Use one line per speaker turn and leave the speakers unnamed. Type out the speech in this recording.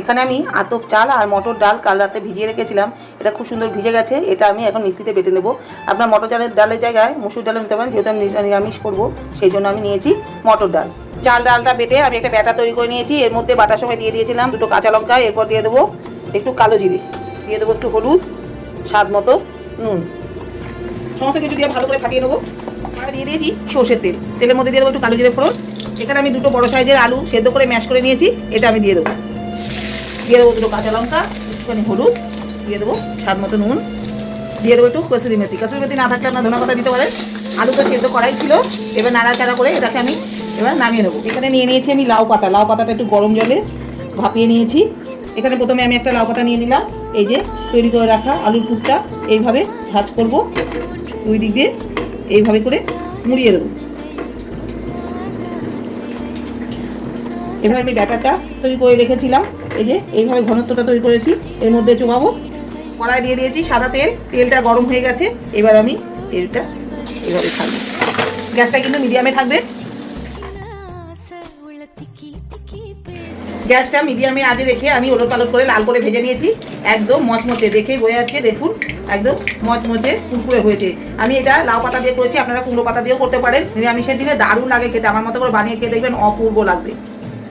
এখানে আমি আতপ চাল আর মটর ডাল কাল রাতে ভিজিয়ে রেখেছিলাম, এটা খুব সুন্দর ভিজে গেছে। এটা আমি এখন মিক্সিতে বেটে নেব। আপনার মটর ডালের জায়গায় মুসুর ডালও নিতে পারেন, যেহেতু আমি নিরামিষ করবো সেই জন্য আমি নিয়েছি মটর ডাল। চাল ডালটা বেটে আমি একটা ব্যাটা তৈরি করে নিয়েছি। এর মধ্যে বাটার সময় দিয়ে দিয়েছিলাম দুটো কাঁচা লঙ্কা, এরপর দিয়ে দেবো একটু কালো জিরে, দিয়ে দেবো একটু হলুদ, স্বাদ মতো নুন, সমস্ত কিছু দিয়ে ভালো করে ফাটিয়ে নেবো। আর দিয়ে দিয়েছি সর্ষের তেল, তেলের মধ্যে দিয়ে দেবো একটু কালো জিরে ফোড়ন। এখানে আমি দুটো বড় সাইজের আলু সেদ্ধ করে ম্যাশ করে নিয়েছি, এটা আমি দিয়ে দেবো। দিয়ে দেবো দুটো কাঁচা লঙ্কা, একটুখানি হলুদ, দিয়ে দেবো স্বাদ মতো নুন, দিয়ে দেবো একটু কসুরি মেথি। কসুরি মেথি না থাকলে আপনার ধনে পাতা দিতে পারেন। আলুটা সেদ্ধ করাই ছিল, এবার নাড়াচাড়া করে এটাকে আমি এবার নামিয়ে নেবো। এখানে নিয়ে নিয়েছি আমি লাউ পাতা। লাউ পাতাটা একটু গরম জলে ভাপিয়ে নিয়েছি। এখানে প্রথমে আমি একটা লাউ পাতা নিয়ে নিলাম। এই যে তৈরি করে রাখা আলুর পুরটা এইভাবে ভাজ করব, দুই দিক দিয়ে এইভাবে করে মুড়িয়ে দেবো। এভাবে আমি ব্যাটারটা তৈরি করে রেখেছিলাম, এই যে এইভাবে ঘনত্বটা তৈরি করেছি, এর মধ্যে চোবাবো। কড়াই দিয়ে দিয়েছি সাদা তেল, তেলটা গরম হয়ে গেছে। এবার আমি তেলটা এইভাবে ছাড়বো। গ্যাসটা কিন্তু মিডিয়ামে থাকবে। গ্যাসটা মিডিয়ামে আজে রেখে আমি ওলট পালট করে লাল করে ভেজে নিয়েছি। একদম মচমচে, দেখেই বোঝা যাচ্ছে, দেখুন একদম মচমচে কুরকুরে হয়েছে। আমি এটা লাউ পাতা দিয়ে করেছি, আপনারা কুমড়ো পাতা দিয়েও করতে পারেন। নিরামিষের দিনে দারুণ লাগে খেতে। আমার মতো করে বানিয়ে খেয়ে দেখবেন, অপূর্ব লাগবে।